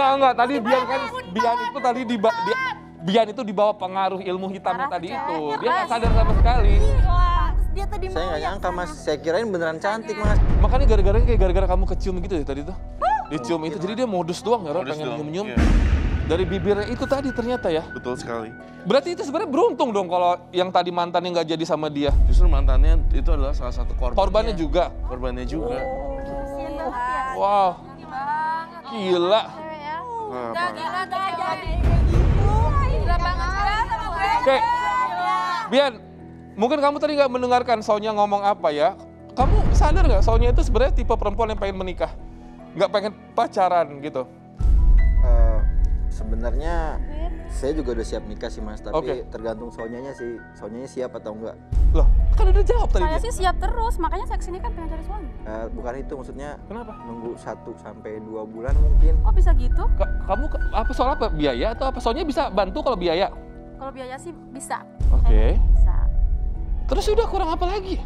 Enggak. Tadi Bian itu dibawa pengaruh ilmu hitamnya tadi itu. Dia nggak sadar sama sekali. Dia tadi Saya nggak nyangka mas, saya kirain beneran cantik mas. Makanya gara-gara kamu kecium gitu ya tadi tuh. Dicium itu, jadi dia modus doang ya, pengen nyium-nyium. Iya. Dari bibirnya itu tadi ternyata ya. Betul sekali. Berarti itu sebenarnya beruntung dong kalau yang tadi mantannya nggak jadi sama dia. Justru mantannya itu adalah salah satu korban. Korbannya juga. Korbannya juga. Wow. Gila. Oke. Bian, mungkin kamu tadi nggak mendengarkan Sonya ngomong apa ya. Kamu sadar nggak Sonya itu sebenarnya tipe perempuan yang pengen menikah? Nggak pengen pacaran gitu. Sebenarnya saya juga udah siap nikah sih mas, tapi Oke. tergantung Sonyanya sih, Sonyanya siap atau enggak. Loh, kan udah jawab tadi Saya dia. sih siap terus, makanya saya kesini kan pengen cari suami. Bukan itu maksudnya. Kenapa? Nunggu 1 sampai 2 bulan mungkin. Kok bisa gitu? Kamu apa soal apa? Biaya atau apa? Sonya bisa bantu kalau biaya? Kalau biaya sih bisa. Oke. Bisa. Terus udah kurang apa lagi?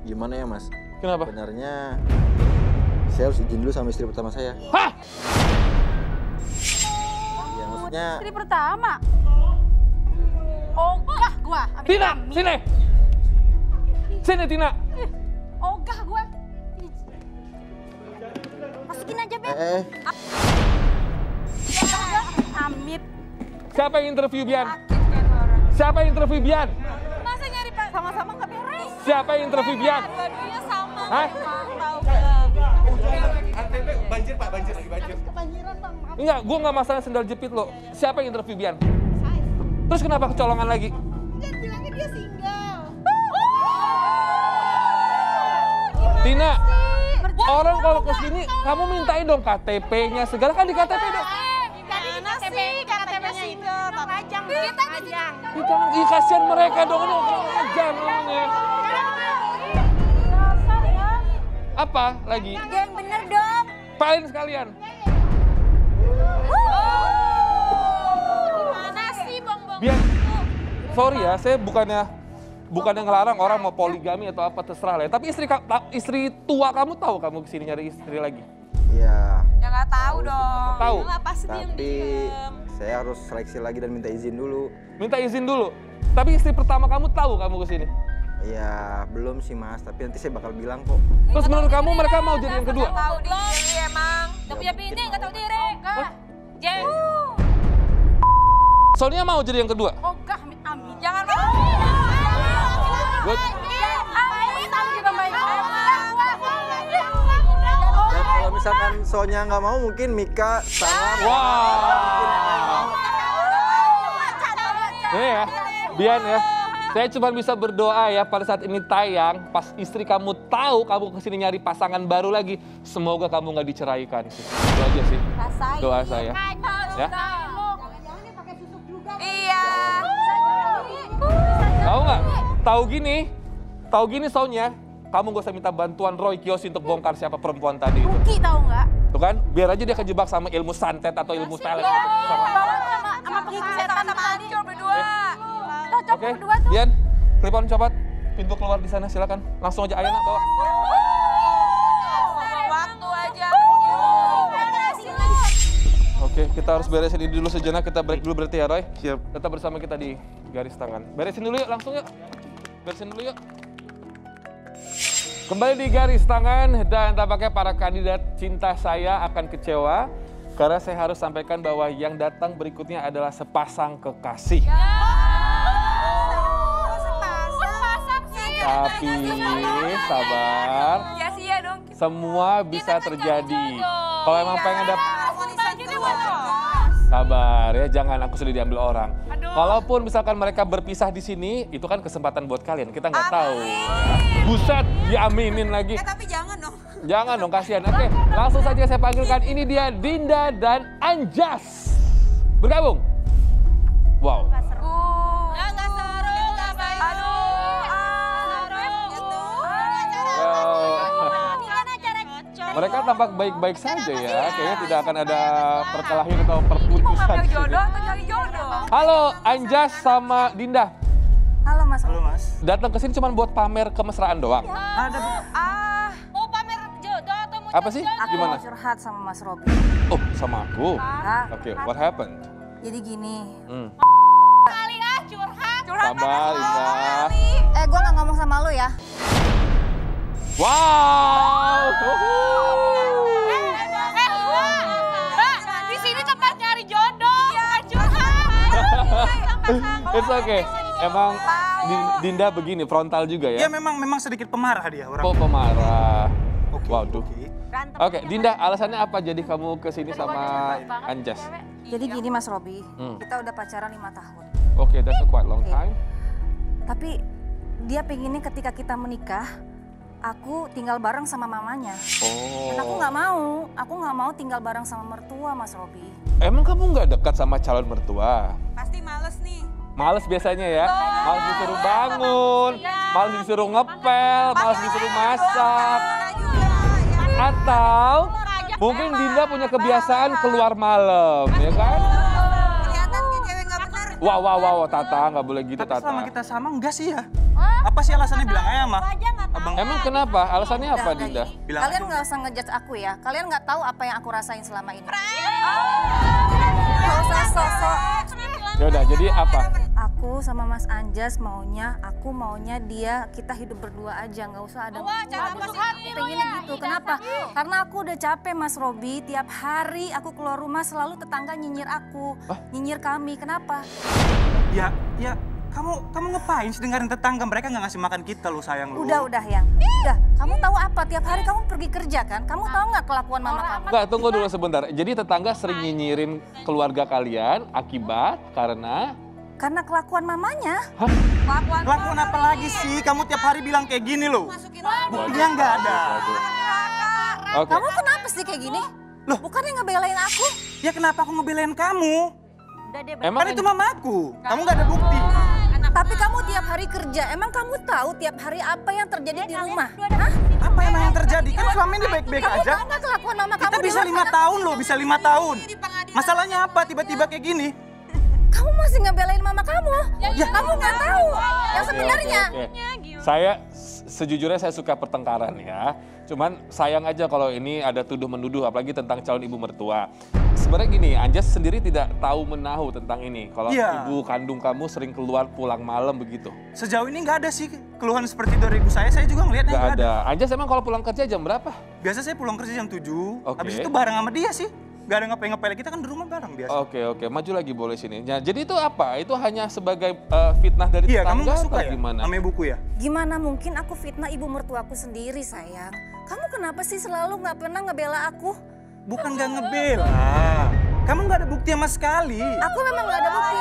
Gimana ya mas? Kenapa? Sebenarnya saya harus izin dulu sama istri pertama saya. Hah? Ya maksudnya. Istri pertama. Ogah gua. Tina, sini. Sini Tina. Ogah gua. Masukin aja, Ben. Amit. Siapa yang interview Bian? Siapa yang interview Bian? Masa nyari Pak sama-sama nggak beres? Siapa yang interview Bian? Dua-duanya sama. Hah? Tahu Banjir pak, banjir lagi banjir. kebanjiran, Bang. Maaf. Enggak, gue nggak masalah sendal jepit lo. Siapa yang interview Bian? Terus kenapa kecolongan lagi? Dia bilangnya dia single. Tina, orang kalau kesini kamu mintain dong KTP-nya segala, kan di KTP dong. KTP single, Pajang. Kita pajang. Ih, kasihan mereka dong, ini aja namanya. Apa lagi? Yang bener dong. Paling sekalian. Gimana sih, Bang? Bian, sorry ya, saya bukannya ngelarang orang mau poligami atau apa, terserah lah ya. Tapi istri tua kamu tahu kamu kesini nyari istri lagi? Iya. Ya nggak tahu dong. Tahu. Pasti Tapi saya harus seleksi lagi dan minta izin dulu. Minta izin dulu. Tapi istri pertama kamu tahu kamu kesini? Ya belum sih mas, tapi nanti saya bakal bilang kok. Terus menurut kamu mereka mau jadi yang kedua? Tahu diri emang. Gak punya bini, nggak tahu diri. Enggak. Jeng. Soalnya mau jadi yang kedua? Ogah, amit. Jangan mau. Good. Amit, juga baik. Dan kalau misalkan Sonya nggak mau, mungkin Mika sama. Wow. Ini ya, Bian ya. Saya cuma bisa berdoa ya pada saat ini tayang, pas istri kamu tahu kamu kesini nyari pasangan baru lagi, semoga kamu nggak diceraikan. Itu aja sih doa saya. Ya. Iya. Tahu nggak? Tahu gini Sonya, kamu gak usah minta bantuan Roy Kiyoshi untuk bongkar siapa perempuan tadi itu. Ruki tahu nggak? Tuh kan, biar aja dia kejebak sama ilmu santet atau ilmu pelet. Sama pengsetan sama hancur berdua. Cocok Oke, berdua tuh. Bian, klipon copot. Pintu keluar di sana, silakan. Langsung aja Ayana bawa. Waktu aja. Oke, kita harus beresin ini dulu sejenak. Kita break dulu berarti ya, Roy. Siap. Tetap bersama kita di Garis Tangan. Beresin dulu yuk, langsung yuk. Beresin dulu yuk. Kembali di Garis Tangan, dan tampaknya para kandidat cinta saya akan kecewa. Karena saya harus sampaikan bahwa yang datang berikutnya adalah sepasang kekasih. Tapi sabar, Ya sih ya dong. semua bisa terjadi. Kalau emang pengen dapet, Sabar. sabar ya, jangan aku sudah diambil orang. Kalaupun misalkan mereka berpisah di sini, itu kan kesempatan buat kalian. Kita nggak tahu. Buset, diaminin lagi. Tapi jangan dong. Jangan dong, kasihan. Oke, langsung saja saya panggilkan. Ini dia Dinda dan Anjas. Bergabung. Wow. Nggak seru, nggak baik. Mereka tampak baik-baik saja ya. Kayaknya tidak akan ada perkelahian atau perputusan. Jodoh atau cari jodoh? Halo, Anjas sama Dinda. Halo Mas. Halo mas. Datang ke sini cuma buat pamer kemesraan doang. Mau pamer jodoh atau mau Apa sih? Aku Gimana? mau curhat sama Mas Robi. Oh, sama aku? Oke, what happened? Jadi gini. Kali curhat. Sabar, Indah. Gue nggak ngomong sama lu ya. Wow! Di sini tempat nyari jodoh, bukan curhat. It's okay. Emang Dinda begini, frontal juga Ya ya? memang sedikit pemarah dia orang. Oh, pemarah. Oke, Waduh. oke. Oke, Dinda, alasannya apa jadi kamu kesini sama Anjas? Jadi gini Mas Robi, kita udah pacaran 5 tahun. Oke, that's a quite long time. Tapi dia pengennya ketika kita menikah, aku tinggal bareng sama mamanya. Dan aku nggak mau tinggal bareng sama mertua Mas Robi. Emang kamu nggak dekat sama calon mertua? Pasti males nih. Males biasanya ya, males disuruh bangun, males disuruh ngepel, males disuruh masak. Atau mungkin Dinda punya kebiasaan keluar malam, ya kan? Kelihatan kayak cewek nggak bener. Wow, Tata, nggak boleh gitu, Tapi selama Tata. kita sama enggak sih ya? Apa sih alasannya bilang aja mah? Abang Emang kenapa? Alasannya apa, Udah, Dinda? gini. Bilang Kalian aja. nggak usah ngejudge aku ya. Kalian nggak tahu apa yang aku rasain selama ini. Nggak usah sok-sok. Ya udah, jadi apa? Aku sama Mas Anjas maunya dia kita hidup berdua aja, nggak usah ada. Wah, cara Aku masuk hati lu pengennya ya. gitu. Kenapa? Karena aku udah capek Mas Robi. Tiap hari aku keluar rumah selalu tetangga nyinyir aku, nyinyir kami. Kenapa? Ya, kamu ngapain sih dengerin tetangga? Mereka nggak ngasih makan kita loh sayang lu. Udah yang. Udah. Kamu tahu apa? Tiap hari kamu pergi kerja kan? Kamu tahu nggak kelakuan mama kamu? Enggak, tunggu dulu sebentar. Jadi tetangga sering nyinyirin keluarga kalian akibat karena... Karena kelakuan mamanya. Kelakuan apa lagi sih? Kamu tiap hari bilang kayak gini loh. Buktinya nggak ada. Oke. Kamu kenapa sih kayak gini? Loh? Bukannya ngebelain aku? Ya kenapa aku ngebelain kamu? Emang Kan itu mamaku. Kamu nggak ada bukti. Tapi kamu tiap hari kerja. Emang kamu tahu tiap hari apa yang terjadi di rumah? Hah? Apa emang yang terjadi? Kan selama ini baik-baik Kamu aja. tahu nggak kelakuan mama kamu? Kita di bisa luar 5 sana? tahun loh, bisa 5 tahun. Masalahnya apa tiba-tiba kayak gini? Kamu masih ngebelain mama kamu? Ya, kamu nggak tahu yang Oke, sebenarnya. oke. Saya sejujurnya saya suka pertengkaran ya. Cuman sayang aja kalau ini ada tuduh-menuduh apalagi tentang calon ibu mertua. Sebenarnya gini, Anjas sendiri tidak tahu menahu tentang ini. Kalau Iya. ibu kandung kamu sering keluar pulang malam begitu. Sejauh ini nggak ada sih keluhan seperti dari ibu saya juga ngelihatnya Nggak nggak ada. ada. Anjas emang kalau pulang kerja jam berapa? Biasa saya pulang kerja jam 7, Oke. habis itu bareng sama dia sih. Gak ada ngepel-ngepel, kita kan di rumah bareng biasa. Oke, maju lagi boleh sini. Nah, jadi itu apa? Itu hanya sebagai fitnah dari Iya, kamu tetangga nggak suka atau ya? gimana? Namanya buku ya? Gimana mungkin aku fitnah ibu mertuaku sendiri sayang? Kamu kenapa sih selalu nggak pernah ngebela aku? Bukan gak ngebela. Kamu gak ada bukti sama sekali. Aku memang nggak ada bukti.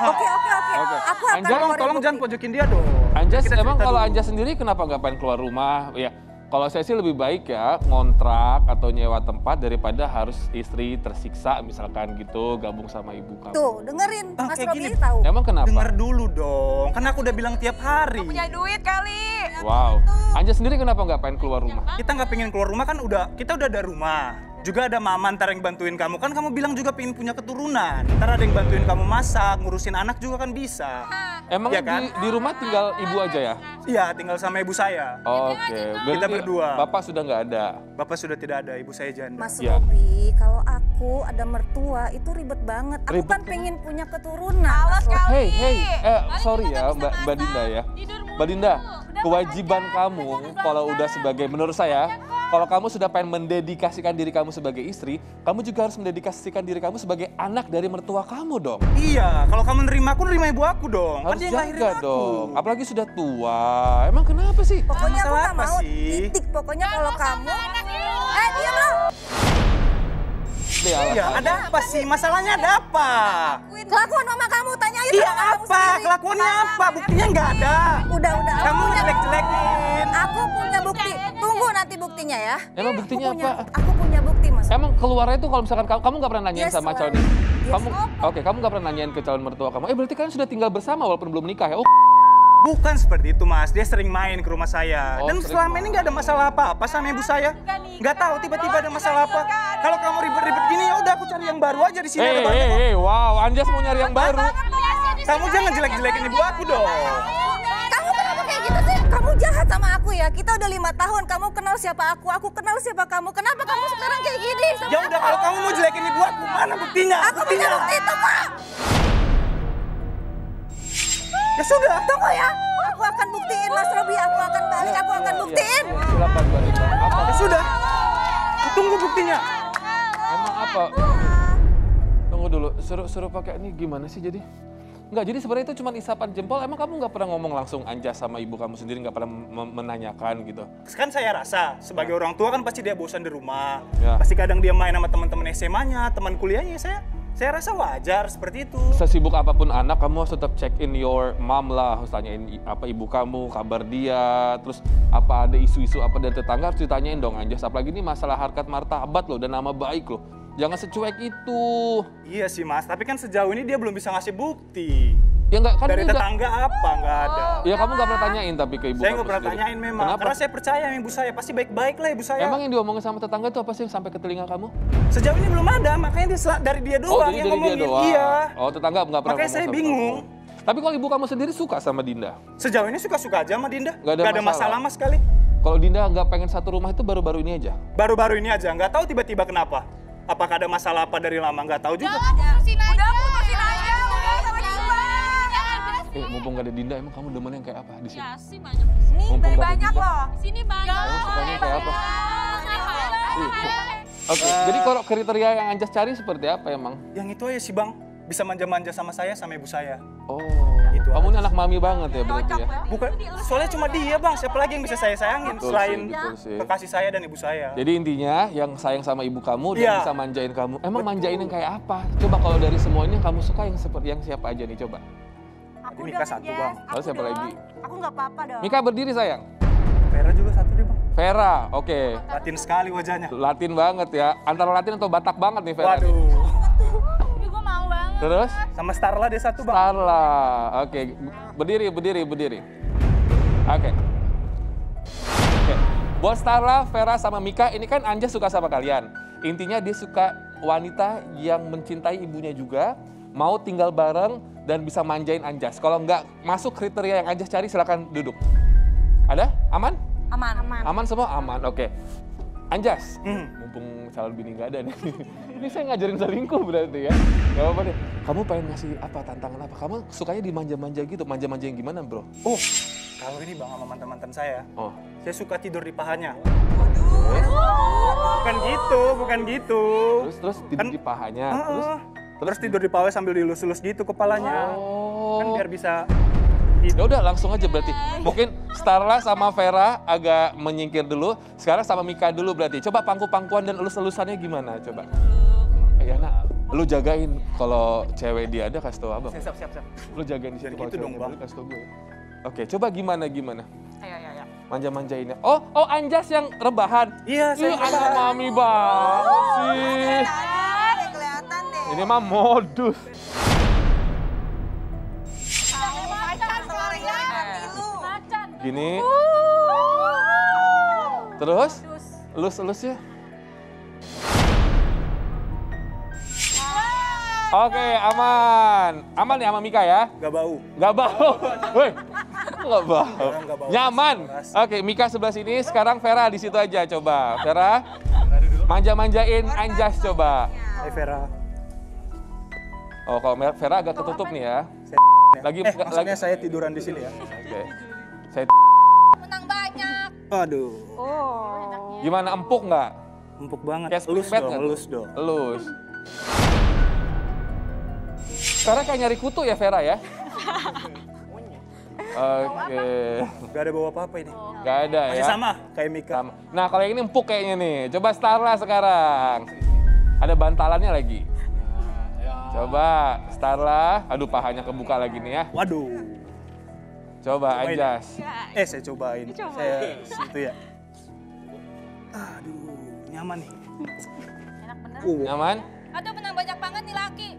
Oke. Oke. Aku akan Anjas, keluarin Tolong bukti. jangan pojokin dia dong. Anjas, Kita emang cerita kalau dulu. Anjas sendiri kenapa nggak pengen keluar rumah? Ya, kalau saya sih lebih baik ya ngontrak atau nyewa tempat daripada harus istri tersiksa misalkan gitu gabung sama ibu kamu. Tuh, dengerin. Mas kayak Robi gini. tahu. Emang kenapa? Dengar dulu dong, kan aku udah bilang tiap hari. Punya duit kali. Wow. Anjas sendiri kenapa nggak pengen keluar rumah? Kita nggak pengen keluar rumah kan kita udah ada rumah. Juga ada mama ntar yang bantuin kamu. Kan kamu bilang juga pengen punya keturunan. Ntar ada yang bantuin kamu masak, ngurusin anak juga kan bisa. Emang Iya kan? di rumah tinggal ibu aja ya? Iya, tinggal sama ibu saya. Oke. Kita Berarti berdua. Bapak sudah nggak ada. Bapak sudah tidak ada, ibu saya janda. Mas Ya. Robi, kalau aku ada mertua itu ribet banget. Aku Ribet kan kenapa? pengen punya keturunan. Mas Robi. Hey, sorry ya Mbak Dinda ya. Mbak Dinda, kewajiban kamu kalau udah sebagai, menurut saya, kalau kamu sudah pengen mendedikasikan diri kamu sebagai istri, kamu juga harus mendedikasikan diri kamu sebagai anak dari mertua kamu dong. Iya, kalau kamu nerima aku, nerima ibu aku dong. Harus Kan dia yang lahirin jaga aku. dong. Apalagi sudah tua. Emang kenapa sih? Pokoknya aku Masalah gak apa mau sih? titik. Pokoknya kalau kamu... diam lo. Deh, Iya, alasan. ada apa sih? Masalahnya ada apa? Kelakuan mama kamu, tanyain Iya sama kamu apa? sendiri. Kelakuannya apa? Buktinya nggak ada. Udah. Kamu jelek-jelekin. Aku punya bukti. Tunggu nanti buktinya ya. Emang buktinya apa? Aku punya bukti, Mas. Emang keluarnya itu kalau misalkan kamu nggak pernah nanyain Yes, sama well. calon Yes, kamu, oke, kamu nggak pernah nanyain ke calon mertua kamu. Berarti kalian sudah tinggal bersama walaupun belum nikah ya? Oh, Bukan seperti itu mas, dia sering main ke rumah saya. Oh, Dan sering selama main. ini nggak ada masalah apa-apa sama ibu saya. Nggak tahu tiba-tiba ada masalah apa. Kalau kamu ribet-ribet gini ya udah aku cari yang baru aja di sini. ada banyak kok. wow, Anjas mau nyari yang baru. Kamu jangan jelek-jelekin ibu aku dong. Kamu kenapa kayak gitu sih? Kamu jahat sama aku ya. Kita udah 5 tahun, kamu kenal siapa aku kenal siapa kamu. Kenapa kamu sekarang kayak gini? Ya udah kalau kamu mau jelekin ibu aku, mana buktinya? Aku punya bukti itu, Pak. Ya sudah. Tunggu ya. Aku akan buktiin, Mas Robi. Aku akan balik, aku akan buktiin. Silakan Mbak Dinda. Apa? Ya sudah. Tunggu buktinya. Emang apa? Tunggu dulu, suruh pakai ini gimana sih jadi? Enggak, jadi sebenarnya itu cuma isapan jempol. Emang kamu nggak pernah ngomong langsung Anjas sama ibu kamu sendiri, nggak pernah menanyakan gitu? Kan saya rasa sebagai orang tua kan pasti dia bosan di rumah. Ya. Pasti kadang dia main sama teman-teman SMA-nya, teman kuliahnya. Saya rasa wajar seperti itu. Sesibuk apapun anak, kamu harus tetap check in your mom lah, harus tanyain apa ibu kamu, kabar dia, terus apa ada isu-isu apa dari tetangga harus ditanyain dong Anjas. Apalagi ini masalah harkat martabat loh dan nama baik loh. Jangan secuek itu. Iya sih Mas, tapi kan sejauh ini dia belum bisa ngasih bukti. Ya enggak kan Dari ini tetangga apa nggak ada. Ya kamu nggak pernah tanyain tapi ke ibu Saya kamu nggak pernah sendiri. tanyain memang, Kenapa? karena saya percaya sama ibu saya, pasti baik-baik lah ibu saya. Emang yang diomongin sama tetangga itu apa sih yang sampai ke telinga kamu? Sejauh ini belum ada, makanya dari dia doang jadi yang dari dia ngomongin. doang. Iya. Oh, tetangga nggak pernah Makanya ngomong saya sama bingung. kamu. Tapi kalau ibu kamu sendiri suka sama Dinda? Sejauh ini suka-suka aja sama Dinda. Nggak ada masalah. Mas sekali. Kalau Dinda nggak pengen satu rumah itu baru-baru ini aja? Baru-baru ini aja, nggak tahu tiba-tiba kenapa. Apakah ada masalah apa dari lama, nggak tahu juga. Putusin aja. Mumpung nggak ada Dinda, emang kamu demen yang kayak apa di sini? Ya sih banyak di sini. Mumpung nggak ada Dinda. loh. Di sini banyak. Emang sukanya kayak apa? Oke, jadi kalau kriteria yang Anjas cari seperti apa emang? Yang itu aja sih Bang, bisa manja-manja sama saya, sama ibu saya. Oh, Itu kamu aja. ini anak mami banget ya berarti ya? Bukan, soalnya cuma dia Bang, siapa lagi yang bisa saya sayangin Betul selain sih, betul sih. kekasih saya dan ibu saya. Jadi intinya yang sayang sama ibu kamu dan Iya. bisa manjain kamu. Emang manjain yang kayak apa? Coba kalau dari semua ini yang kamu suka yang seperti yang siapa aja nih coba? Tadi Mika satu Bang, Lalu siapa lagi? Aku nggak apa-apa dong. Mika berdiri sayang. Vera juga satu deh Bang. Vera, oke. Latin sekali wajahnya. Latin banget ya. Antara Latin atau Batak banget nih Vera. nih. Waduh, Tapi gue mau banget. Terus? sama Starla dia satu Bang. Starla. Oke, berdiri. Oke. Buat Starla, Vera sama Mika, ini kan Anjas suka sama kalian. Intinya dia suka wanita yang mencintai ibunya juga, mau tinggal bareng dan bisa manjain Anjas. Kalau nggak masuk kriteria yang Anjas cari, silakan duduk. Ada? Aman? Aman. Aman semua? Aman, oke. Anjas, Hmm. mumpung calon bini nggak ada nih. Ini saya ngajarin selingkuh berarti ya. Gak apa-apa deh. Kamu pengen ngasih apa, tantangan apa? Kamu sukanya dimanja-manja gitu, manja-manja yang gimana bro? Oh, kalau ini Bang sama mantan-mantan saya, Oh, saya suka tidur di pahanya. terus? Bukan gitu. Terus tidur Kan- di pahanya, Terus tidur di pahanya sambil dilus-lus gitu kepalanya. Oh. Kan biar bisa Ya udah langsung aja berarti. Mungkin Starla sama Vera agak menyingkir dulu. Sekarang sama Mika dulu berarti. Coba pangku-pangkuan dan elus-elusannya gimana coba? Ya nak, lu jagain kalau cewek dia ada kasih tau abang. siap. Lu jagain di situ Jangan kalau gitu cewek dong, dia Bang. ada, kasih tau gue. Oke, coba gimana? Ayo. Manja-manjainnya. Oh Anjas yang rebahan. Iya, saya anak rebahan. mami banget sih. Kelihatan deh. Ini mah modus. Macan. Gini. Terus? Elus ya. Oke, aman. Aman ya sama Mika ya? Gak bau. Gak bau. Woi, nggak bau. Nggak bau. Nyaman. Oke, Mika sebelah sini. Sekarang Vera di situ aja coba. Vera, manja-manjain Anjas coba. Hai Vera. Oh, kalau Vera agak ketutup nih ya. Lagi Maksudnya saya tiduran di sini ya. Oke. Saya Menang banyak. Aduh, gimana, empuk nggak? empuk banget. Kayak Elus spring bed dong, nggak? elus dong. Elus. Vera kayak nyari kutu ya Vera ya? Oke. Gak ada bawa apa-apa ini. Gak ada ya? Masih sama kayak Mika. Sama. Nah kalau yang ini empuk kayaknya nih. Coba Starla sekarang. Ada bantalannya lagi. Coba Starla. Aduh pahanya kebuka lagi nih ya. Waduh. Coba Cobain. Anjas. Saya cobain. Saya situ ya. Aduh, nyaman nih. Enak bener. Nyaman? Aduh menang banyak banget nih laki.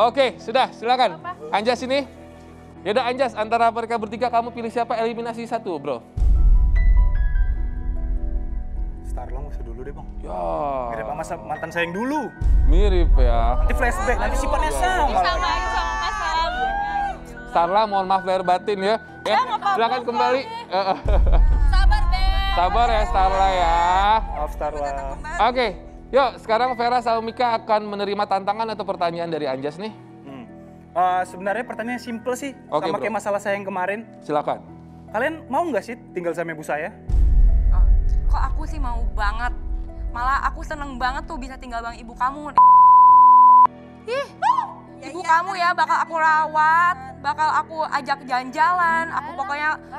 Oke, sudah silakan. Anjas ini. Yaudah Anjas, antara mereka bertiga kamu pilih siapa? Eliminasi satu bro. Starla musuh dulu deh Bang. Ya. Mirip sama mantan saya yang dulu. Mirip ya. Nanti flashback, nanti sifatnya sama. Sama aja sama Mas Sam. Starla mohon maaf lahir batin ya. nggak apa-apa, Silakan kembali. Sabar, Beb. Sabar ya Starla ya. Maaf Starla. Oke, yuk sekarang Vera sama Mika akan menerima tantangan atau pertanyaan dari Anjas nih. Sebenarnya pertanyaannya simple sih, Oke, sama bro. kayak masalah saya yang kemarin. Silakan. Kalian mau nggak sih tinggal sama ibu saya? Kok aku sih mau banget. Malah aku seneng banget tuh bisa tinggal bareng ibu kamu. Ih, ibu kamu ya bakal aku rawat, bakal aku ajak jalan-jalan,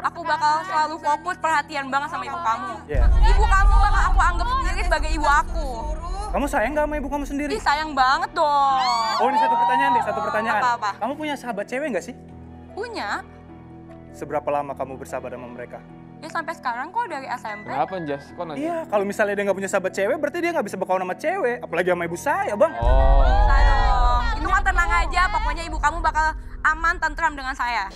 aku bakal selalu fokus perhatian banget sama ibu kamu. Iya. Ibu kamu bakal aku anggap sendiri sebagai ibu aku. Kamu sayang nggak sama ibu kamu sendiri? Ih, sayang banget dong. Oh, ini satu pertanyaan deh, satu pertanyaan. Apa-apa? Kamu punya sahabat cewek nggak sih? Punya, Seberapa lama kamu bersahabat sama mereka? ya sampai sekarang kok dari SMP. Kenapa Anjas? Kok nanya? Iya, kalau misalnya dia nggak punya sahabat cewek, berarti dia nggak bisa berkawan sama cewek. Apalagi sama ibu saya, Bang. Oh. Bisa dong. Itu mah tenang aja, pokoknya ibu kamu bakal aman, tentram dengan saya.